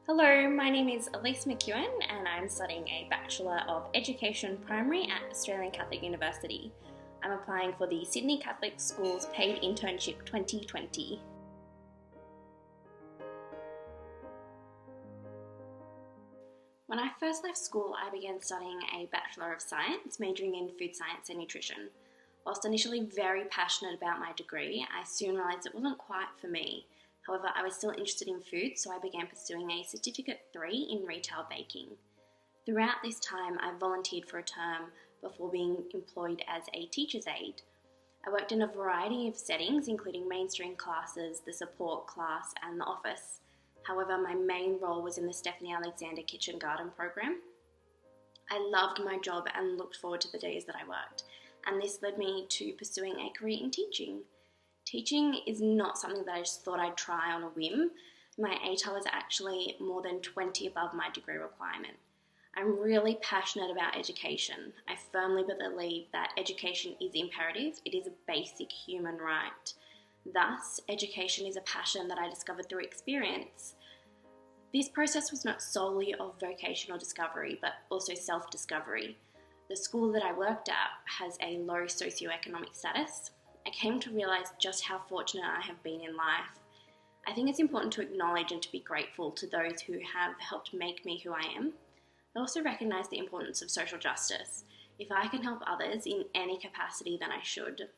Hello, my name is Elise McKeon and I'm studying a Bachelor of Education Primary at Australian Catholic University. I'm applying for the Sydney Catholic Schools Paid Internship 2020. When I first left school, I began studying a Bachelor of Science, majoring in Food Science and Nutrition. Whilst initially very passionate about my degree, I soon realised it wasn't quite for me. However, I was still interested in food, so I began pursuing a Certificate 3 in retail baking. Throughout this time, I volunteered for a term before being employed as a teacher's aide. I worked in a variety of settings, including mainstream classes, the support class, and the office. However, my main role was in the Stephanie Alexander Kitchen Garden program. I loved my job and looked forward to the days that I worked, and this led me to pursuing a career in teaching. Teaching is not something that I just thought I'd try on a whim. My ATAR was actually more than 20 above my degree requirement. I'm really passionate about education. I firmly believe that education is imperative. It is a basic human right. Thus, education is a passion that I discovered through experience. This process was not solely of vocational discovery, but also self-discovery. The school that I worked at has a low socioeconomic status. I came to realise just how fortunate I have been in life. I think it's important to acknowledge and to be grateful to those who have helped make me who I am. I also recognise the importance of social justice. If I can help others in any capacity, then I should.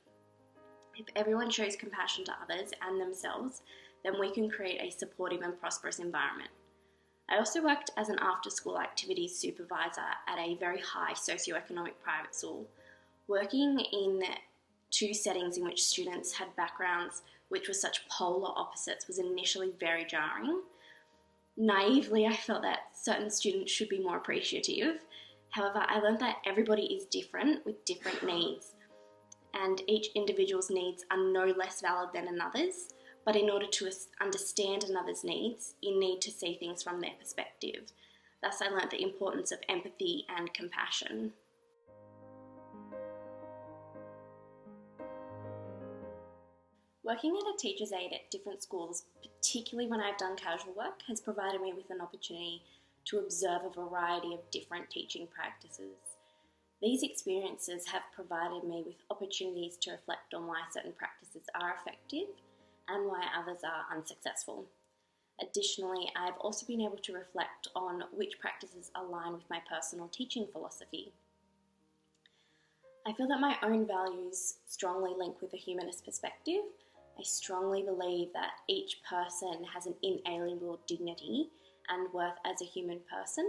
If everyone shows compassion to others and themselves, then we can create a supportive and prosperous environment. I also worked as an after-school activities supervisor at a very high socioeconomic private school. Working in two settings in which students had backgrounds which were such polar opposites was initially very jarring. Naively, I felt that certain students should be more appreciative. However, I learned that everybody is different with different needs, and each individual's needs are no less valid than another's, but in order to understand another's needs, you need to see things from their perspective. Thus, I learned the importance of empathy and compassion. Working as a teacher's aide at different schools, particularly when I've done casual work, has provided me with an opportunity to observe a variety of different teaching practices. These experiences have provided me with opportunities to reflect on why certain practices are effective and why others are unsuccessful. Additionally, I've also been able to reflect on which practices align with my personal teaching philosophy. I feel that my own values strongly link with a humanist perspective. I strongly believe that each person has an inalienable dignity and worth as a human person,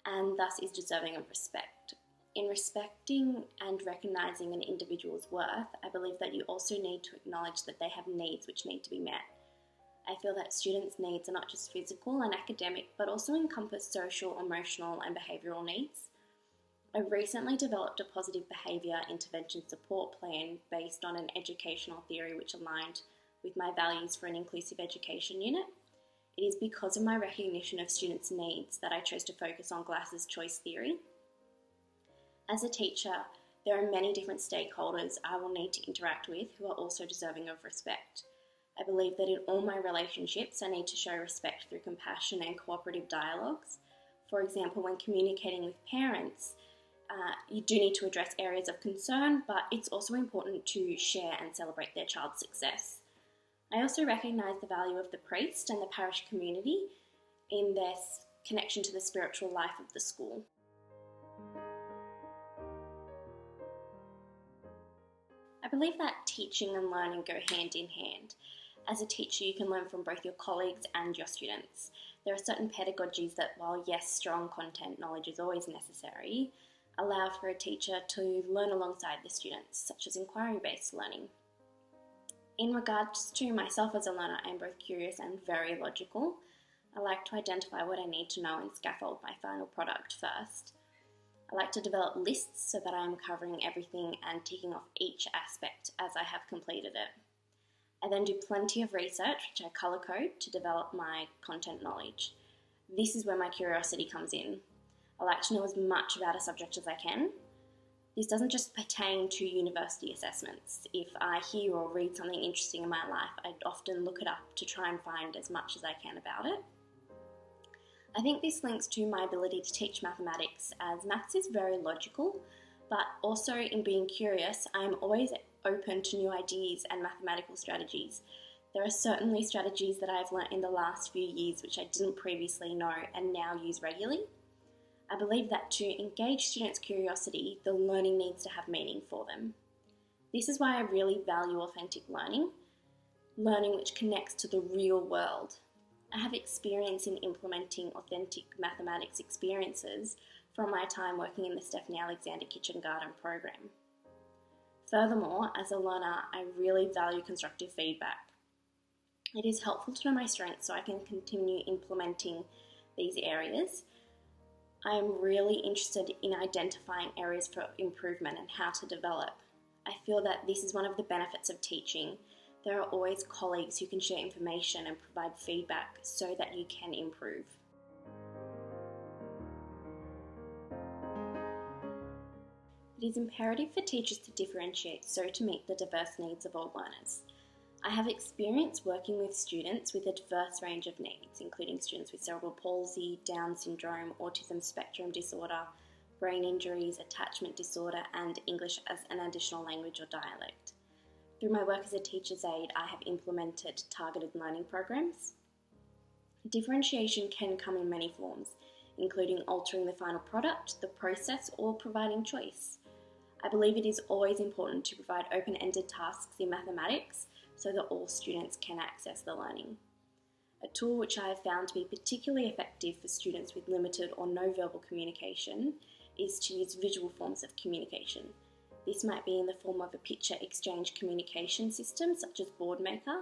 and thus is deserving of respect. In respecting and recognising an individual's worth, I believe that you also need to acknowledge that they have needs which need to be met. I feel that students' needs are not just physical and academic, but also encompass social, emotional, and behavioural needs. I recently developed a positive behaviour intervention support plan based on an educational theory which aligned with my values for an inclusive education unit. It is because of my recognition of students' needs that I chose to focus on Glass's choice theory. As a teacher, there are many different stakeholders I will need to interact with who are also deserving of respect. I believe that in all my relationships, I need to show respect through compassion and cooperative dialogues. For example, when communicating with parents, you do need to address areas of concern, but it's also important to share and celebrate their child's success. I also recognise the value of the priest and the parish community in their connection to the spiritual life of the school. I believe that teaching and learning go hand in hand. As a teacher, you can learn from both your colleagues and your students. There are certain pedagogies that, while yes, strong content knowledge is always necessary, allow for a teacher to learn alongside the students, such as inquiry-based learning. In regards to myself as a learner, I am both curious and very logical. I like to identify what I need to know and scaffold my final product first. I like to develop lists so that I am covering everything and ticking off each aspect as I have completed it. I then do plenty of research, which I colour code to develop my content knowledge. This is where my curiosity comes in. I like to know as much about a subject as I can. This doesn't just pertain to university assessments. If I hear or read something interesting in my life, I'd often look it up to try and find as much as I can about it. I think this links to my ability to teach mathematics, as maths is very logical, but also in being curious, I am always open to new ideas and mathematical strategies. There are certainly strategies that I've learnt in the last few years which I didn't previously know and now use regularly. I believe that to engage students' curiosity, the learning needs to have meaning for them. This is why I really value authentic learning which connects to the real world. I have experience in implementing authentic mathematics experiences from my time working in the Stephanie Alexander Kitchen Garden program. Furthermore, as a learner, I really value constructive feedback. It is helpful to know my strengths so I can continue implementing these areas. I am really interested in identifying areas for improvement and how to develop. I feel that this is one of the benefits of teaching. There are always colleagues who can share information and provide feedback so that you can improve. It is imperative for teachers to differentiate so to meet the diverse needs of all learners. I have experience working with students with a diverse range of needs, including students with cerebral palsy, Down syndrome, autism spectrum disorder, brain injuries, attachment disorder, and English as an additional language or dialect. Through my work as a teacher's aide, I have implemented targeted learning programs. Differentiation can come in many forms, including altering the final product, the process, or providing choice. I believe it is always important to provide open-ended tasks in mathematics so that all students can access the learning. A tool which I have found to be particularly effective for students with limited or no verbal communication is to use visual forms of communication. This might be in the form of a picture exchange communication system such as Boardmaker.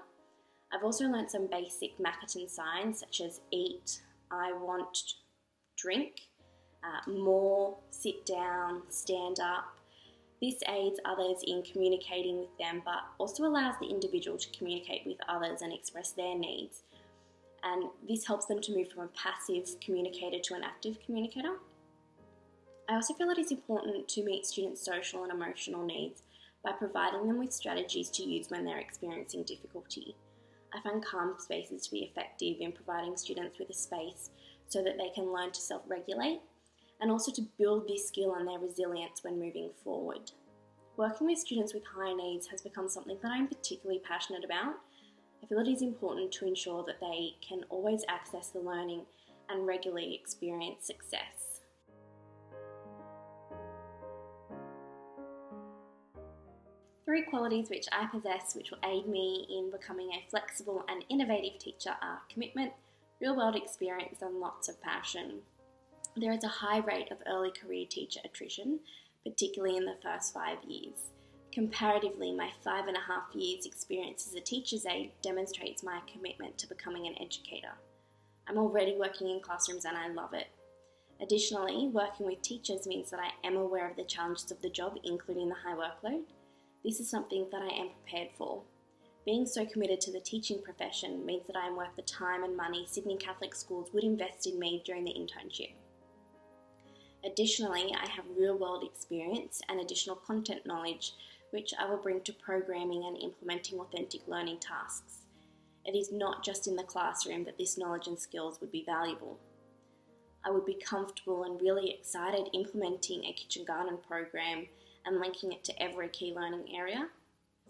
I've also learnt some basic Makaton signs such as eat, I want, drink, more, sit down, stand up. This aids others in communicating with them, but also allows the individual to communicate with others and express their needs. And this helps them to move from a passive communicator to an active communicator. I also feel it is important to meet students' social and emotional needs by providing them with strategies to use when they're experiencing difficulty. I find calm spaces to be effective in providing students with a space so that they can learn to self-regulate and also to build this skill and their resilience when moving forward. Working with students with high needs has become something that I'm particularly passionate about. I feel it is important to ensure that they can always access the learning and regularly experience success. 3 qualities which I possess which will aid me in becoming a flexible and innovative teacher are commitment, real-world experience, and lots of passion. There is a high rate of early career teacher attrition, particularly in the first 5 years. Comparatively, my 5.5 years experience as a teacher's aide demonstrates my commitment to becoming an educator. I'm already working in classrooms and I love it. Additionally, working with teachers means that I am aware of the challenges of the job, including the high workload. This is something that I am prepared for. Being so committed to the teaching profession means that I am worth the time and money Sydney Catholic schools would invest in me during the internship. Additionally, I have real-world experience and additional content knowledge which I will bring to programming and implementing authentic learning tasks. It is not just in the classroom that this knowledge and skills would be valuable. I would be comfortable and really excited implementing a kitchen garden program and linking it to every key learning area.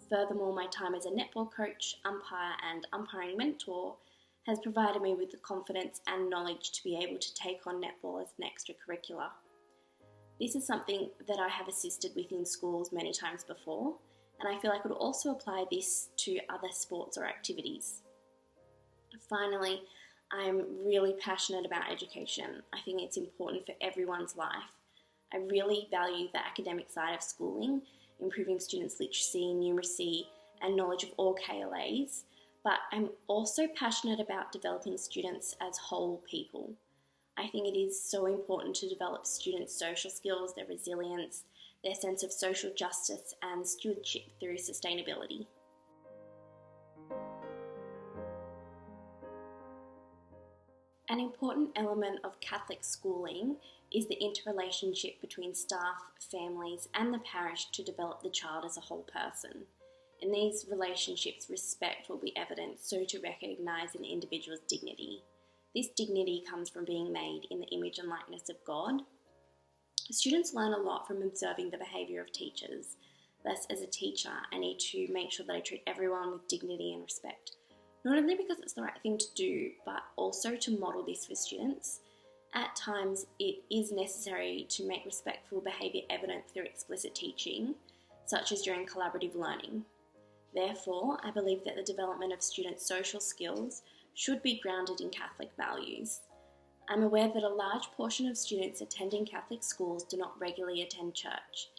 Furthermore, my time as a netball coach, umpire and umpiring mentor has provided me with the confidence and knowledge to be able to take on netball as an extracurricular. This is something that I have assisted with in schools many times before, and I feel I could also apply this to other sports or activities. Finally, I'm really passionate about education. I think it's important for everyone's life. I really value the academic side of schooling, improving students' literacy, numeracy, and knowledge of all KLAs, but I'm also passionate about developing students as whole people. I think it is so important to develop students' social skills, their resilience, their sense of social justice, and stewardship through sustainability. An important element of Catholic schooling is the interrelationship between staff, families, and the parish to develop the child as a whole person. In these relationships, respect will be evident, so to recognise an individual's dignity. This dignity comes from being made in the image and likeness of God. Students learn a lot from observing the behaviour of teachers. Thus, as a teacher, I need to make sure that I treat everyone with dignity and respect, not only because it's the right thing to do, but also to model this for students. At times, it is necessary to make respectful behaviour evident through explicit teaching, such as during collaborative learning. Therefore, I believe that the development of students' social skills should be grounded in Catholic values. I'm aware that a large portion of students attending Catholic schools do not regularly attend church.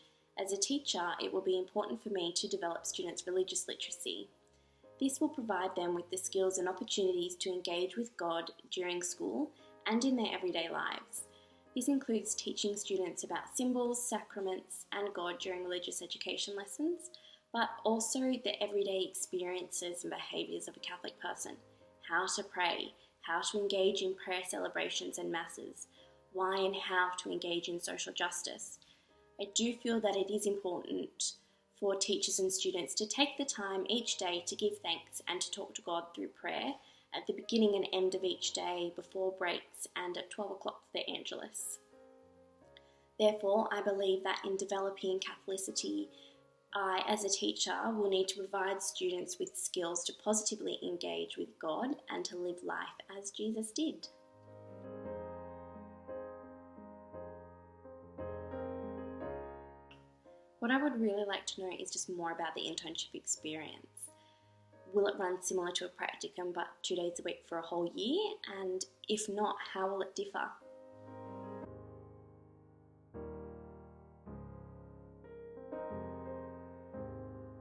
As a teacher, it will be important for me to develop students' religious literacy. This will provide them with the skills and opportunities to engage with God during school and in their everyday lives. This includes teaching students about symbols, sacraments, and God during religious education lessons, but also the everyday experiences and behaviours of a Catholic person. How to pray, how to engage in prayer celebrations and masses, why and how to engage in social justice. I do feel that it is important for teachers and students to take the time each day to give thanks and to talk to God through prayer at the beginning and end of each day, before breaks, and at 12 o'clock for the Angelus. Therefore, I believe that in developing Catholicity, I, as a teacher, will need to provide students with skills to positively engage with God and to live life as Jesus did. What I would really like to know is just more about the internship experience. Will it run similar to a practicum but 2 days a week for a whole year? And if not, how will it differ?